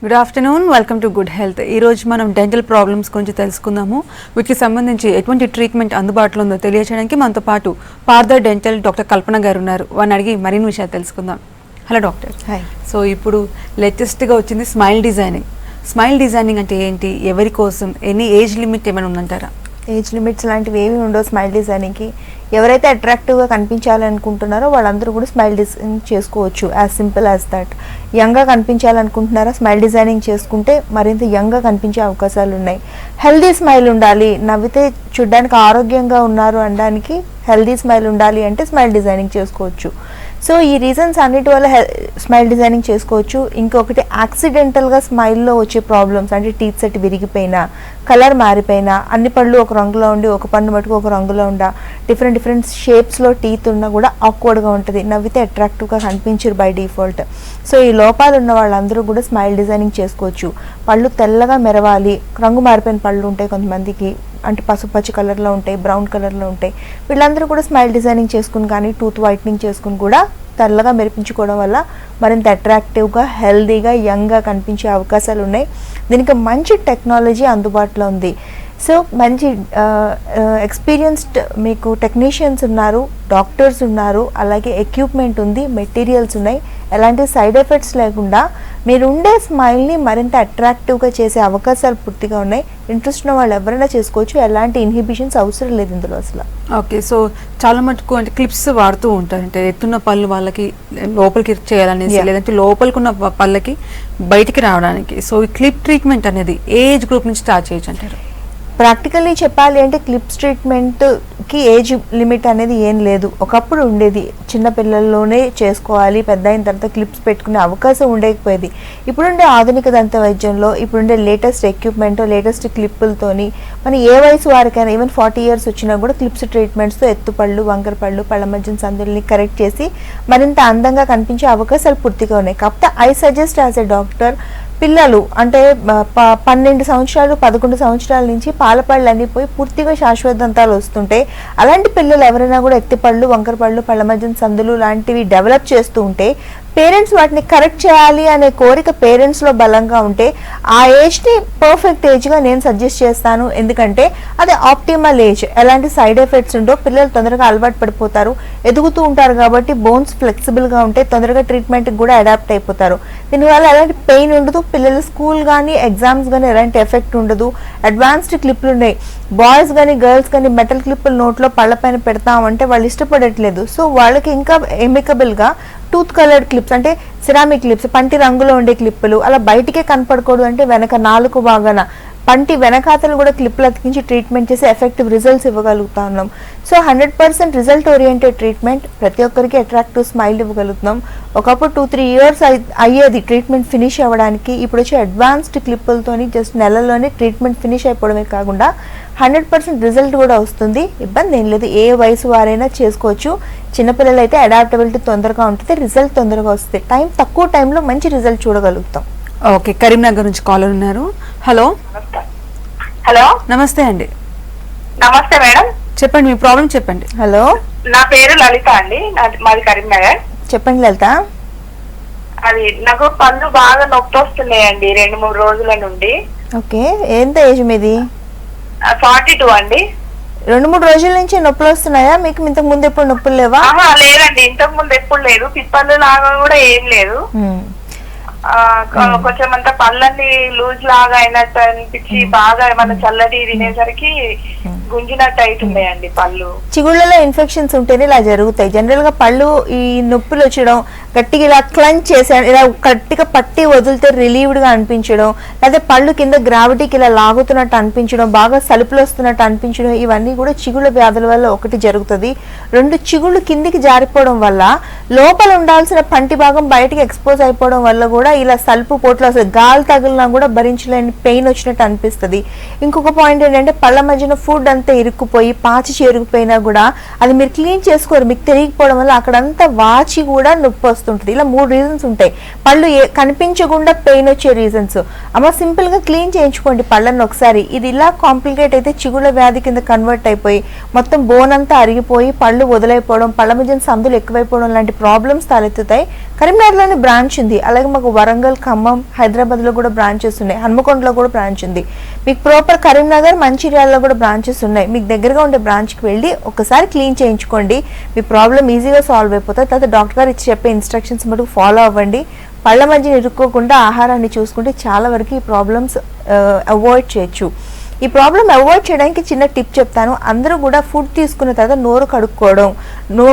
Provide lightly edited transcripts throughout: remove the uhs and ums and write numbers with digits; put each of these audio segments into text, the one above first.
Good afternoon, welcome to good health. ఈరోజు మనం dental problems గురించి తెలుసుకుందాము. వీటికి సంబంధించి ఎటువంటి ట్రీట్మెంట్ అందుబాటులో ఉందో తెలియజేయడానికి మనతో పాటు పార్థర్ డెంటల్ డాక్టర్ కల్పన గారు ఉన్నారు. వారిని అడిగి మరిన్ని విషయాలు తెలుసుకుందాం. Hello doctor. హాయ్. సో ఇప్పుడు లేటెస్ట్గా వచ్చింది స్మైల్ డిజైనింగ్. స్మైల్ డిజైనింగ్ అంటే ఏంటి, ఎవరి కోసం, ఎనీ ఏజ్ లిమిట్ ఏమైనా ఉందంటారా? ఏజ్ లిమిట్స్ లాంటివి ఏమి ఉండవు స్మైల్ డిజైనింగ్కి. ఎవరైతే అట్రాక్టివ్గా కనిపించాలనుకుంటున్నారో వాళ్ళందరూ కూడా స్మైల్ డిజైనింగ్ చేసుకోవచ్చు. As simple as that. యంగ్గా కనిపించాలనుకుంటున్నారా, స్మైల్ డిజైనింగ్ చేసుకుంటే మరింత యంగ్గా కనిపించే అవకాశాలు ఉన్నాయి. హెల్దీ స్మైల్ ఉండాలి, నవ్వితే చూడ్డానికి ఆరోగ్యంగా ఉన్నారు అనడానికి హెల్దీ స్మైల్ ఉండాలి అంటే స్మైల్ డిజైనింగ్ చేసుకోవచ్చు. సో ఈ రీజన్స్ అన్నిటి వల్ల స్మైల్ డిజైనింగ్ చేసుకోవచ్చు. ఇంకొకటి యాక్సిడెంటల్గా స్మైల్లో వచ్చే ప్రాబ్లమ్స్ అంటే టీత్ సెట్ విరిగిపోయినా, కలర్ మారిపోయినా, అన్ని పళ్ళు ఒక రంగులో ఉండి ఒక పన్ను మటుకు ఒక రంగులో ఉండా, డిఫరెంట్ షేప్స్లో టీత్ ఉన్నా కూడా ఆక్వర్డ్గా ఉంటుంది, నవ్వితే అట్రాక్టివ్గా కనిపించరు బై డిఫాల్ట్. సో ఈ లోపాలు ఉన్న వాళ్ళందరూ కూడా స్మైల్ డిజైనింగ్ చేసుకోవచ్చు. పళ్ళు తెల్లగా మెరవాలి, రంగు మారిపోయిన పళ్ళు ఉంటాయి కొంతమందికి, అంటే పసుపచ్చి కలర్లో ఉంటాయి, బ్రౌన్ కలర్లో ఉంటాయి. వీళ్ళందరూ కూడా స్మైల్ డిజైనింగ్ చేసుకుని కానీ టూత్ వైట్నింగ్ చేసుకుని కూడా తెల్లగా మెరిపించుకోవడం వల్ల మరింత అట్రాక్టివ్గా, హెల్దీగా, యంగ్గా కనిపించే అవకాశాలు ఉన్నాయి. దీనికి మంచి టెక్నాలజీ అందుబాటులో ఉంది. సో మంచి ఎక్స్పీరియన్స్డ్ మీకు టెక్నీషియన్స్ ఉన్నారు, డాక్టర్స్ ఉన్నారు, అలాగే ఎక్విప్మెంట్ ఉంది, మెటీరియల్స్ ఉన్నాయి. ఎలాంటి సైడ్ ఎఫెక్ట్స్ లేకుండా మీరు ఉండే స్మైల్ని మరింత అట్రాక్టివ్గా చేసే అవకాశాలు పూర్తిగా ఉన్నాయి. ఇంట్రెస్ట్ ఉన్న వాళ్ళు ఎవరైనా చేసుకోవచ్చు. ఎలాంటి ఇన్హిబిషన్స్ అవసరం లేదు ఇందులో అసలు. ఓకే. సో చాలా మటుకు అంటే క్లిప్స్ వాడుతూ ఉంటారు, అంటే ఎత్తున్న పళ్ళు వాళ్ళకి లోపలికి చేయాలనేసి, లేదంటే లోపలికి ఉన్న పళ్ళకి బయటికి రావడానికి. సో ఈ క్లిప్ ట్రీట్మెంట్ అనేది ఏ ఏజ్ గ్రూప్ నుంచి స్టార్ట్ చేయొచ్చు అంటారు? ప్రాక్టికల్లీ చెప్పాలి అంటే క్లిప్స్ ట్రీట్మెంట్కి ఏజ్ లిమిట్ అనేది ఏం లేదు. ఒకప్పుడు ఉండేది, చిన్నపిల్లల్లోనే చేసుకోవాలి, పెద్ద అయిన తర్వాత క్లిప్స్ పెట్టుకునే అవకాశం ఉండకపోయేది. ఇప్పుడుండే ఆధునిక దంత వైద్యంలో ఇప్పుడుండే లేటెస్ట్ ఎక్విప్మెంట్, లేటెస్ట్ క్లిప్పులతోని మనం ఏ వయసు వారికైనా, ఈవెన్ 40 years వచ్చినా కూడా క్లిప్స్ ట్రీట్మెంట్స్తో ఎత్తుపళ్ళు, వంకర పళ్ళు, పళ్ళ మధ్య సందుల్ని కరెక్ట్ చేసి మరింత అందంగా కనిపించే అవకాశాలు పూర్తిగా ఉన్నాయి. కాకపోతే I suggest as a doctor, పిల్లలు అంటే 12 సంవత్సరాలు 11 సంవత్సరాల నుంచి పాలపళ్ళు అన్నీ పోయి పూర్తిగా శాశ్వత దంతాలు వస్తుంటే, అలాంటి పిల్లలు ఎవరైనా కూడా ఎత్తిపళ్ళు, వంకర పళ్ళు, పళ్ళ మధ్య సందులు లాంటివి డెవలప్ చేస్తూ ఉంటే, పేరెంట్స్ వాటిని కరెక్ట్ చేయాలి అనే కోరిక పేరెంట్స్లో బలంగా ఉంటే ఆ ఏజ్ని పర్ఫెక్ట్ ఏజ్గా నేను సజెస్ట్ చేస్తాను. ఎందుకంటే అది ఆప్టిమల్ ఏజ్, ఎలాంటి సైడ్ ఎఫెక్ట్స్ ఉండో, పిల్లలు తొందరగా అలవాటు పడిపోతారు, ఎదుగుతూ ఉంటారు కాబట్టి బోన్స్ ఫ్లెక్సిబుల్గా ఉంటే తొందరగా ట్రీట్మెంట్కి కూడా అడాప్ట్ అయిపోతారు. దీనివల్ల ఎలాంటి పెయిన్ ఉండదు, పిల్లలు స్కూల్ కానీ ఎగ్జామ్స్ కానీ ఎలాంటి ఎఫెక్ట్ ఉండదు. అడ్వాన్స్డ్ క్లిప్లు ఉన్నాయి. బాయ్స్ కానీ గర్ల్స్ కానీ మెటల్ క్లిప్పులు నోట్లో పళ్ళ పైన పెడతామంటే వాళ్ళు ఇష్టపడట్లేదు. సో వాళ్ళకి ఇంకా ఎమికబుల్గా టూత్ కలర్డ్ క్లిప్స్ అంటే సిరామిక్ క్లిప్స్, పంటి రంగులో ఉండే క్లిప్పులు అలా బయటికే కనపడకూడదు అంటే వెనక నాలుగు భాగాన పంటి వెనకాతలు కూడా క్లిప్లు అతికించి ట్రీట్మెంట్ చేసి ఎఫెక్టివ్ రిజల్ట్స్ ఇవ్వగలుగుతా ఉన్నాం. సో 100% రిజల్ట్ ఓరియంటెడ్ ట్రీట్మెంట్, ప్రతి ఒక్కరికి అట్రాక్టివ్ స్మైల్ ఇవ్వగలుగుతున్నాం. ఒకప్పుడు 2-3 years అయ్యేది ట్రీట్మెంట్ ఫినిష్ అవ్వడానికి. ఇప్పుడు వచ్చి అడ్వాన్స్డ్ క్లిప్పులతోని జస్ట్ నెలలోనే ట్రీట్మెంట్ ఫినిష్ అయిపోవడమే కాకుండా 100% రిజల్ట్ కూడా వస్తుంది. ఇబ్బంది ఏం లేదు, ఏ వయసు వారైనా చేసుకోవచ్చు. చిన్నపిల్లలు అయితే అడాప్టబిలిటీ తొందరగా ఉంటుంది, రిజల్ట్ తొందరగా వస్తుంది, తక్కువ టైంలో మంచి రిజల్ట్ చూడగలుగుతాం. ఓకే. కరీంనగర్ నుంచి కాలర్ ఉన్నారు. హలో. హలో, నమస్తే అండి. నమస్తే మేడం, చెప్పండి, మీ ప్రాబ్లం చెప్పండి. హలో, నా పేరు లలిత అండి, మాది కరీంనగర్. చెప్పండి లలిత. అది నాకు పళ్ళు బాగా నొప్పి వస్తున్నాయండి 2-3 రోజుల నుండి. ఓకే, ఎంత ఏజ్ మీది? 42 అండి. 2-3 రోజుల నుంచి నొప్పులు వస్తున్నాయా మీకు? ఇంతకు ముందు ఎప్పుడు నొప్పులు లేవా? లేదండి, ఇంతకు ముందు ఎప్పుడు లేదు. పిప్పళ్ళు లాగా కూడా ఏం లేదు. కొంచెం అంతా పళ్ళని లూజ్ లాగా అయినట్టు అనిపించి బాగా మన చల్లటి తినేసరికి గుంజినట్టు అవుతున్నాయండి పళ్ళు. చిగుళ్ళలో ఇన్ఫెక్షన్స్ ఉంటేనే ఇలా జరుగుతాయి. జనరల్ గా పళ్ళు ఈ నొప్పులు వచ్చడం, గట్టిగా ఇలా క్లంచ్ చేసే, ఇలా గట్టిగా పట్టి వదిలితే రిలీవ్డ్ గా అనిపించడం, లేదా పళ్ళు కింద గ్రావిటీకి ఇలా లాగుతున్నట్టు అనిపించడం, బాగా సలుపులు వస్తున్నట్టు అనిపించడం, ఇవన్నీ కూడా చిగుళ్ళ వ్యాధుల వల్ల ఒకటి జరుగుతుంది. 2 చిగుళ్ళు కిందికి జారిపోవడం వల్ల లోపల ఉండాల్సిన పంటి భాగం బయటికి ఎక్స్పోజ్ అయిపోవడం వల్ల కూడా ఇలా సలుపు పోట్లు వస్తుంది. గాలి తగిలినా కూడా భరించలేని పెయిన్ వచ్చినట్టు అనిపిస్తుంది. ఇంకొక పాయింట్ ఏంటంటే పళ్ళ మధ్యన ఫుడ్ అంతా ఇరుక్కుపోయి పాచి చేరుకుపోయినా కూడా అది మీరు క్లీన్ చేసుకోరు, మీకు తెలియకపోవడం వల్ల అక్కడంతా వాచి కూడా నొప్పి వస్తుంటుంది. ఇలా 3 రీజన్స్ ఉంటాయి. పళ్ళు కనిపించకుండా పెయిన్ వచ్చే రీజన్స్. అమ్మ సింపుల్ గా క్లీన్ చేయించుకోండి పళ్ళని ఒకసారి. ఇది ఇలా కాంప్లికేట్ అయితే చిగుళ్ళ వ్యాధి కింద కన్వర్ట్ అయిపోయి మొత్తం బోన్ అంతా అరిగిపోయి పళ్ళు వదిలైపోవడం, పళ్ళ మధ్యన సందులు ఎక్కువైపోవడం లాంటి ప్రాబ్లమ్స్ తలెత్తుతాయి. కరీంనగర్లోనే బ్రాంచ్ ఉంది, అలాగే మాకు వరంగల్, ఖమ్మం, హైదరాబాద్లో కూడా బ్రాంచెస్ ఉన్నాయి, హన్మకొండలో కూడా బ్రాంచ్ ఉంది. మీకు ప్రాపర్ కరీంనగర్, మంచిర్యాలలో కూడా బ్రాంచెస్ ఉన్నాయి. మీకు దగ్గరగా ఉండే బ్రాంచ్కి వెళ్ళి ఒకసారి క్లీన్ చేయించుకోండి, మీ ప్రాబ్లం ఈజీగా సాల్వ్ అయిపోతుంది. తర్వాత డాక్టర్ గారు ఇచ్చి చెప్పే ఇన్స్ట్రక్షన్స్ మటుకు ఫాలో అవ్వండి. పళ్ళ మధ్య ఇరుక్కోకుండా ఆహారాన్ని చూసుకుంటే చాలా వరకు ఈ ప్రాబ్లమ్స్ అవాయిడ్ చేయొచ్చు. ఈ ప్రాబ్లం అవాయిడ్ చేయడానికి చిన్న టిప్ చెప్తాను. అందరూ కూడా ఫుడ్ తీసుకున్న తర్వాత నోరు కడుక్కోవడం,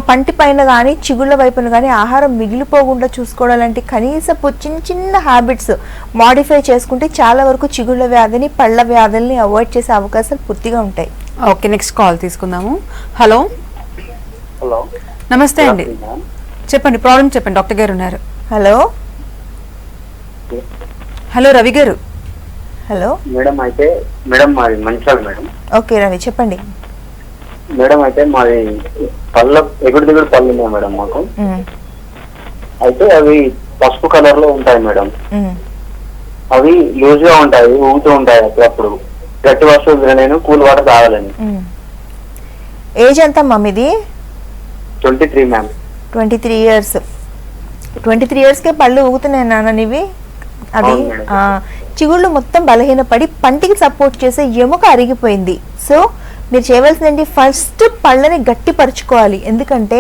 పంటి పైన కానీ చిగుళ్ళ వైపున కానీ ఆహారం మిగిలిపోకుండా చూసుకోవడం లాంటి కనీసపు చిన్న చిన్న హ్యాబిట్స్ మాడిఫై చేసుకుంటే చాలా వరకు చిగుళ్ళ వ్యాధిని, పళ్ళ వ్యాధుల్ని అవాయిడ్ చేసే అవకాశాలు పూర్తిగా ఉంటాయి. ఓకే, నెక్స్ట్ కాల్ తీసుకుందాము. హలో, హలో, నమస్తే అండి, చెప్పండి ప్రాబ్లం చెప్పండి, డాక్టర్ గారు ఉన్నారు. హలో హలో రవి గారు. Hello madam. అయితే మేడం మాది మంచిర్యాల మేడం. ఓకే రవి చెప్పండి. మేడం అయితే మాది పళ్ళ ఎగుడు దిగుడు పళ్ళు ఉన్నాయి మేడం మాకు. అయితే అవి పసుపు కలర్ లో ఉంటాయి మేడం. అవి లూజ్ గా ఉంటాయి, ఊగుతూ ఉంటాయి అప్పుడప్పుడు. గట్టి వస్తువులు తినలేను, కూల్ వాటర్ తాగలేను. ఏజ్ ఎంత అమ్మా మీది? 23 మ్యామ్. 23 ఇయర్స్. 23 ఇయర్స్కే పళ్ళు ఊగుతున్నాయి నాన్న నీవి? అది అవును మేడం. చిగుళ్ళు మొత్తం బలహీనపడి పంటికి సపోర్ట్ చేసే ఎముక అరిగిపోయింది. సో మీరు చేయవలసింది ఫస్ట్ పళ్ళని గట్టిపరచుకోవాలి. ఎందుకంటే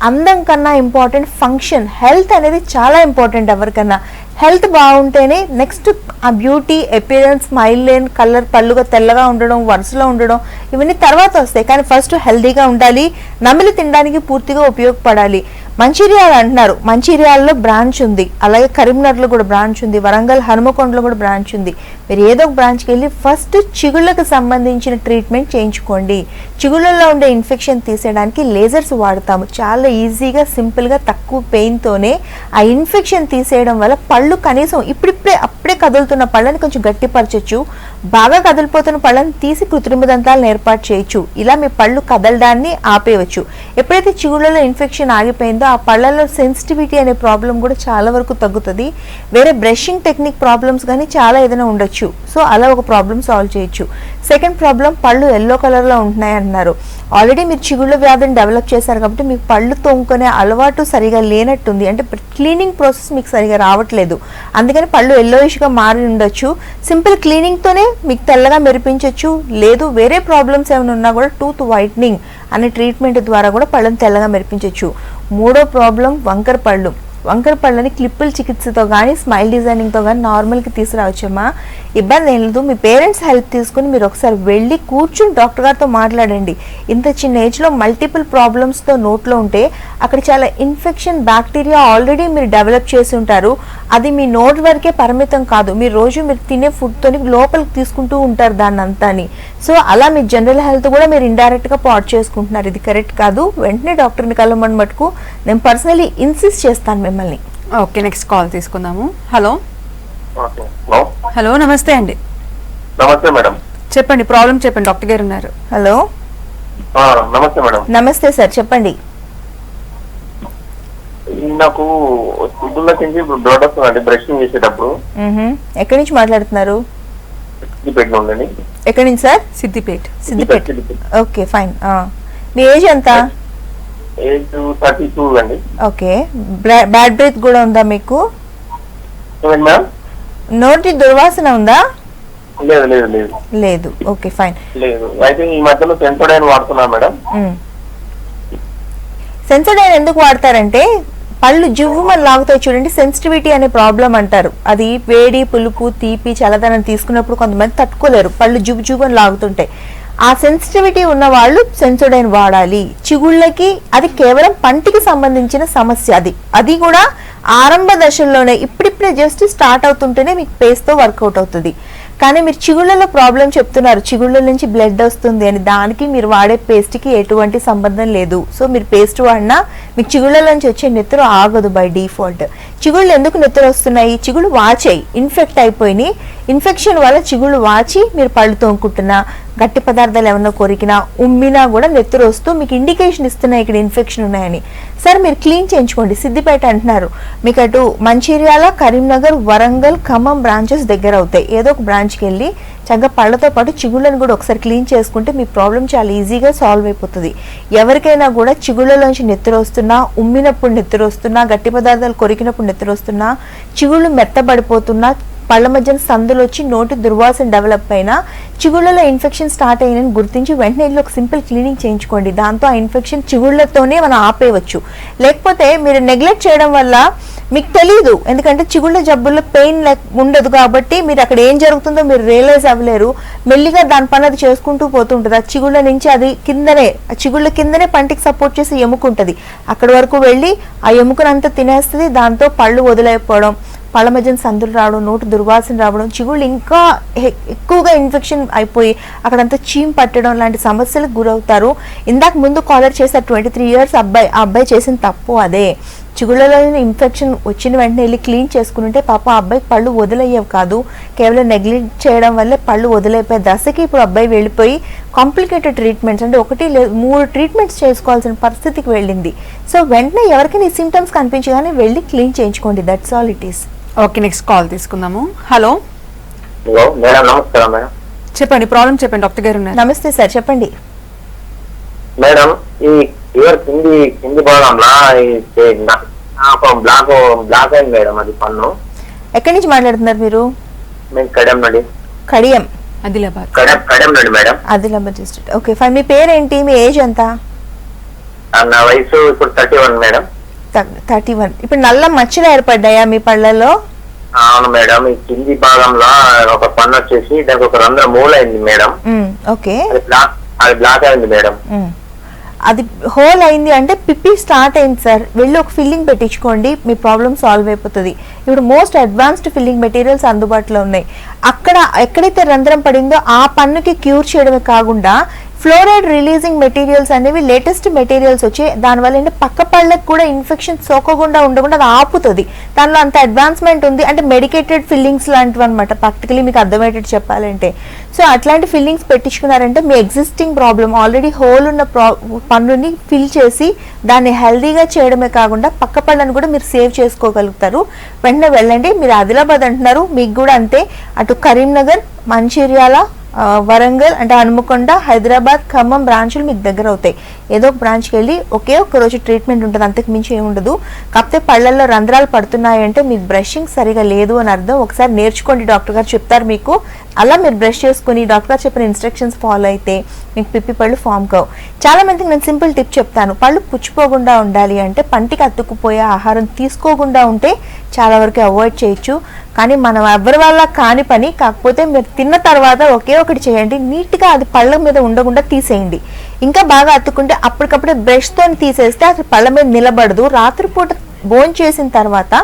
అందం కన్నా ఇంపార్టెంట్ ఫంక్షన్, హెల్త్ అనేది చాలా ఇంపార్టెంట్. ఎవరికన్నా హెల్త్ బాగుంటేనే నెక్స్ట్ ఆ beauty, appearance, smile line, colour, పళ్ళుగా తెల్లగా ఉండడం, వరుసలో ఉండడం ఇవన్నీ తర్వాత వస్తాయి. కానీ ఫస్ట్ హెల్తీగా ఉండాలి, నమిలి తినడానికి పూర్తిగా ఉపయోగపడాలి. మంచిర్యాల అంటున్నారు, మంచిర్యాలలో బ్రాంచ్ ఉంది, అలాగే కరీంనగర్లో కూడా బ్రాంచ్ ఉంది, వరంగల్, హనుమకొండలో కూడా బ్రాంచ్ ఉంది. మీరు ఏదో ఒక బ్రాంచ్కి వెళ్ళి ఫస్ట్ చిగుళ్ళకు సంబంధించిన ట్రీట్మెంట్ చేయించుకోండి. చిగుళ్ళల్లో ఉండే ఇన్ఫెక్షన్ తీసేయడానికి లేజర్స్ వాడతాము. చాలా ఈజీగా, సింపుల్గా, తక్కువ పెయిన్తోనే ఆ ఇన్ఫెక్షన్ తీసేయడం వల్ల పళ్ళు కనీసం అప్పుడే కదులుతున్న పళ్ళని కొంచెం గట్టిపరచచ్చు. బాగా కదిలిపోతున్న పళ్ళని తీసి కృత్రిమ దంతాలను ఏర్పాటు చేయొచ్చు. ఇలా మీ పళ్ళు కదలడాన్ని ఆపేయవచ్చు. ఎప్పుడైతే చిగుళ్ళలో ఇన్ఫెక్షన్ ఆగిపోయిందో ఆ పళ్ళలో సెన్సిటివిటీ అనే ప్రాబ్లం కూడా చాలా వరకు తగ్గుతుంది. వేరే బ్రషింగ్ టెక్నిక్ ప్రాబ్లమ్స్ కానీ చాలా ఏదైనా ఉండొచ్చు. సో అలా ఒక ప్రాబ్లం సాల్వ్ చేయొచ్చు. సెకండ్ ప్రాబ్లం, పళ్ళు ఎల్లో కలర్లో ఉంటున్నాయి అంటున్నారు. ఆల్రెడీ మీరు చిగుళ్ళ వ్యాధిని డెవలప్ చేశారు కాబట్టి మీకు పళ్ళు తోముకునే అలవాటు సరిగా లేనట్టుంది. అంటే క్లీనింగ్ ప్రాసెస్ మీకు సరిగా రావట్లేదు, అందుకని పళ్ళు ఎల్లోయిష్గా మారి ఉండొచ్చు. సింపుల్ క్లీనింగ్తోనే మీకు తెల్లగా మెరిపించవచ్చు. లేదు వేరే ప్రాబ్లమ్స్ ఏమైనా ఉన్నా కూడా టూత్ వైట్నింగ్ అనే ట్రీట్మెంట్ ద్వారా కూడా పళ్ళని తెల్లగా మెరిపించవచ్చు. మూడో ప్రాబ్లం వంకర పళ్ళు. వంకర పళ్ళని క్లిప్పుల చికిత్సతో కానీ, స్మైల్ డిజైనింగ్తో కానీ నార్మల్కి తీసుకురావచ్చమ్మా. ఇబ్బంది ఏం లేదు. మీ పేరెంట్స్ హెల్ప్ తీసుకుని మీరు ఒకసారి వెళ్ళి కూర్చుని డాక్టర్ గారితో మాట్లాడండి. ఇంత చిన్న ఏజ్లో మల్టిపుల్ ప్రాబ్లమ్స్తో నోట్లో ఉంటే అక్కడ చాలా ఇన్ఫెక్షన్, బ్యాక్టీరియా ఆల్రెడీ మీరు డెవలప్ చేసి ఉంటారు. అది మీ నోట్ వరకే పరిమితం కాదు, మీరు రోజు మీరు తినే ఫుడ్తోని లోపలికి తీసుకుంటూ ఉంటారు దాన్ని అంతాని. సో అలా మీ జనరల్ హెల్త్ కూడా మీరు ఇండైరెక్ట్గా పాడు చేసుకుంటున్నారు. ఇది కరెక్ట్ కాదు. వెంటనే డాక్టర్ని కలవమని మటుకు నేను పర్సనలీ ఇన్సిస్ట్ చేస్తాను మిమ్మల్ని. ఓకే, నెక్స్ట్ కాల్ తీసుకుందాము. హలో హలో, హలో, నమస్తే అండి, నమస్తే మేడం. చెప్పండి ప్రాబ్లం చెప్పండి, డాక్టర్ గారు ఉన్నారు. హలో నమస్తే మేడం. నమస్తే సార్, చెప్పండి. నాకు ఫుడ్ల నుంచి బ్లడ్ వస్తుందండి బ్రషింగ్ చేసేటప్పుడు. ఎక్కడి నుంచి మాట్లాడుతున్నారు? సిద్దిపేట నుండి. ఎక్కడి నుంచి sir? Siddipet. Siddipet. Okay fine. మీ ఏజ్ ఎంత? ఏజ్ 32 అండి. ఓకే. బ్యాడ్ బ్రెత్ కూడా ఉందా మీకు? మేడం నోటి దుర్వాసన ఉందా? లేదు లేదు లేదు లేదు. Okay fine. లేదు. అయితే ఈ మధ్యలో సెన్సోడైన్ వాడుతున్నా మేడం. సెన్సోడైన్ ఎందుకు వాడతారంటే పళ్ళు జివ్వుమని లాగుతాయి చూడండి, సెన్సిటివిటీ అనే ప్రాబ్లం అంటారు. అది వేడి, పులుపు, తీపి, చల్లదనం తీసుకున్నప్పుడు కొంతమంది తట్టుకోలేరు, పళ్ళు జువ్వు జువ్వని లాగుతుంటాయి. ఆ సెన్సిటివిటీ ఉన్న వాళ్ళు సెన్సోడైన్ వాడాలి. చిగుళ్ళకి అది కేవలం పంటికి సంబంధించిన సమస్య. అది కూడా ఆరంభ దశల్లోనే, ఇప్పుడిప్పుడే జస్ట్ స్టార్ట్ అవుతుంటేనే మీకు పేస్ట్తో వర్కౌట్ అవుతుంది. కానీ మీరు చిగుళ్ళలో ప్రాబ్లం చెప్తున్నారు, చిగుళ్ళ నుంచి బ్లడ్ వస్తుంది అని, దానికి మీరు వాడే పేస్ట్కి ఎటువంటి సంబంధం లేదు. సో మీరు పేస్ట్ వాడినా మీకు చిగుళ్ళ నుంచి వచ్చే నెత్తురు ఆగదు బై డిఫాల్ట్. చిగుళ్ళు ఎందుకు నెత్తురు వస్తున్నాయి? చిగుళ్ళు వాచాయి, ఇన్ఫెక్ట్ అయిపోయినాయి. ఇన్ఫెక్షన్ వల్ల చిగుళ్ళు వాచి మీరు పళ్ళు తోముకుంటున్నా, గట్టి పదార్థాలు ఏమన్నా కొరికినా, ఉమ్మినా కూడా నెత్తురు వస్తూ మీకు ఇండికేషన్ ఇస్తున్నాయి ఇక్కడ ఇన్ఫెక్షన్ ఉన్నాయని. సరే మీరు క్లీన్ చేయించుకోండి. సిద్దిపేట అంటున్నారు, మీకు అటు మంచిర్యాల, కరీంనగర్, వరంగల్, ఖమ్మం బ్రాంచెస్ దగ్గర అవుతాయి. ఏదో ఒక బ్రాంచ్కి వెళ్ళి చక్కగా పళ్ళతో పాటు చిగుళ్ళను కూడా ఒకసారి క్లీన్ చేసుకుంటే మీ ప్రాబ్లం చాలా ఈజీగా సాల్వ్ అయిపోతుంది. ఎవరికైనా కూడా చిగుళ్ళలోంచి నెత్తురు వస్తున్నా, ఉమ్మినప్పుడు నెత్తురు వస్తున్నా, గట్టి పదార్థాలు కొరికినప్పుడు నెత్తురు వస్తున్నా, చిగుళ్ళు మెత్తబడిపోతున్నా, పళ్ళ మధ్యన సందులు వచ్చి నోటి దుర్వాసన డెవలప్ అయినా, చిగుళ్ళలో ఇన్ఫెక్షన్ స్టార్ట్ అయ్యిందని గుర్తించి వెంటనే ఇల్లు ఒక సింపుల్ క్లీనింగ్ చేయించుకోండి. దాంతో ఆ ఇన్ఫెక్షన్ చిగుళ్ళతోనే మనం ఆపేయవచ్చు. లేకపోతే మీరు నెగ్లెక్ట్ చేయడం వల్ల మీకు తెలియదు, ఎందుకంటే చిగుళ్ళ జబ్బుల్లో పెయిన్ ఉండదు కాబట్టి మీరు అక్కడ ఏం జరుగుతుందో మీరు రియలైజ్ అవ్వలేరు. మెల్లిగా దాని పని అది చేసుకుంటూ పోతుంటుంది. ఆ చిగుళ్ళ నుంచి అది కిందనే, ఆ చిగుళ్ళ కిందనే పంటికి సపోర్ట్ చేసి ఎముక ఉంటుంది, అక్కడి వరకు వెళ్ళి ఆ ఎముకనంతా తినేస్తుంది. దాంతో పళ్ళు వదిలేకపోవడం, పళ్ళ మధ్యన సందులు రావడం, నోటు దుర్వాసన రావడం, చిగుళ్ళు ఇంకా ఎక్కువగా ఇన్ఫెక్షన్ అయిపోయి అక్కడంతా చీమ్ పట్టడం లాంటి సమస్యలకు గురవుతారు. ఇందాక ముందు కాలర్ చేశారు 23 years అబ్బాయి, ఆ అబ్బాయి చేసిన తప్పు అదే. చిగుళ్ళలో ఇన్ఫెక్షన్ వచ్చిన వెంటనే వెళ్ళి క్లీన్ చేసుకుంటే పాప ఆ అబ్బాయికి పళ్ళు వదిలయ్యేవి కాదు. కేవలం నెగ్లెక్ట్ చేయడం వల్లే పళ్ళు వదిలైపోయే దశకి ఇప్పుడు అబ్బాయి వెళ్ళిపోయి కాంప్లికేటెడ్ ట్రీట్మెంట్స్, అంటే 3 ట్రీట్మెంట్స్ చేసుకోవాల్సిన పరిస్థితికి వెళ్ళింది. సో వెంటనే ఎవరికైనా ఈ సిమ్టమ్స్ కనిపించగానే వెళ్ళి క్లీన్ చేయించుకోండి. That's all it is. Okay, next call తీసుకుందాము. హలో మేడం, నమస్కారం మేడం. చెప్పండి, ప్రాబ్లం చెప్పండి, డాక్టర్ గారు ఉన్నారు. నమస్తే సార్, చెప్పండి. మేడం, ఈ ఇయర్ కింది భాగంలో బ్లాక్ అయింది మేడం, అది పన్ను. ఎక్కడి నుంచి మాట్లాడుతున్నారు మీరు? మేము కడియం నుండి. కడియం, ఆదిలాబాద్. కడియం నుండి madam. Adilabad district. Okay fine. మీ పేరేంటి, మీ ఏజ్ ఎంత? నా వయసు ఇప్పుడు 31 మేడం. 31. ఇప్పుడు నల్ల మచ్చలు ఏర్పడ్డాయా మీ పళ్ళలో? అవును మేడం, ఈ కింది భాగంలో ఒక పన్ను వచ్చేసి దానికి ఒక రంధ్రం మూల అయింది మేడం. ఓకే, అది బ్లాక్ అయింది మేడం. అది హోల్ అయింది అంటే పిప్పి స్టార్ట్ అయింది సార్. వెళ్ళి ఒక ఫిల్లింగ్ పెట్టించుకోండి, మీ ప్రాబ్లమ్ సాల్వ్ అయిపోతుంది. ఇప్పుడు మోస్ట్ అడ్వాన్స్డ్ ఫిల్లింగ్ మెటీరియల్స్ అందుబాటులో ఉన్నాయి. అక్కడ ఎక్కడైతే రంధ్రం పడిందో ఆ పన్నుకి క్యూర్ చేయడమే కాకుండా ఫ్లోరైడ్ రిలీజింగ్ మెటీరియల్స్ అనేవి లేటెస్ట్ మెటీరియల్స్ వచ్చి దానివల్ల ఏంటంటే పక్క పళ్ళకి కూడా ఇన్ఫెక్షన్ సోకకుండా ఉండకుండా అది ఆపుతుంది. దానిలో అంత అడ్వాన్స్మెంట్ ఉంది, అంటే మెడికేటెడ్ ఫిల్లింగ్స్ లాంటివి అనమాట. ప్రాక్టికలీ మీకు అర్థమయ్యేటట్టు చెప్పాలంటే, సో అట్లాంటి ఫిల్లింగ్స్ పెట్టించుకున్నారంటే మీ ఎగ్జిస్టింగ్ ప్రాబ్లమ్ ఆల్రెడీ హోల్ ఉన్న పన్నుని ఫిల్ చేసి దాన్ని హెల్దీగా చేయడమే కాకుండా పక్క పళ్ళని కూడా మీరు సేవ్ చేసుకోగలుగుతారు. వెంటనే వెళ్ళండి. మీరు ఆదిలాబాద్ అంటున్నారు, మీకు కూడా అంతే. అటు కరీంనగర్, మంచిర్యాల, వరంగల్ అంటే హనుమకొండ, హైదరాబాద్, ఖమ్మం బ్రాంచ్లు మీకు దగ్గర అవుతాయి. ఏదో ఒక బ్రాంచ్కి వెళ్ళి ఒకే ఒక్క రోజు ట్రీట్మెంట్ ఉంటుంది, అంతకు మించి ఏముండదు. కాకపోతే పళ్ళల్లో రంధ్రాలు పడుతున్నాయంటే మీకు బ్రషింగ్ సరిగా లేదు అని అర్థం. ఒకసారి నేర్చుకోండి, డాక్టర్ గారు చెప్తారు మీకు. అలా మీరు బ్రష్ చేసుకుని డాక్టర్ గారు చెప్పిన ఇన్స్ట్రక్షన్స్ ఫాలో అయితే మీకు పిప్పి పళ్ళు ఫామ్ కావు. చాలా మందికి నేను సింపుల్ టిప్ చెప్తాను, పళ్ళు పుచ్చిపోకుండా ఉండాలి అంటే పంటికి అతుక్కుపోయే ఆహారం తీసుకోకుండా ఉంటే చాలా వరకు అవాయిడ్ చేయొచ్చు. కానీ మనం ఎవరి వల్ల కాని పని, కాకపోతే మీరు తిన్న తర్వాత ఒకే ఒకటి చేయండి, నీట్గా అది పళ్ళ మీద ఉండకుండా తీసేయండి. ఇంకా బాగా అతుక్కుంటే అప్పటికప్పుడే బ్రష్తో తీసేస్తే అసలు పళ్ళ మీద నిలబడదు. రాత్రిపూట భోజనం చేసిన తర్వాత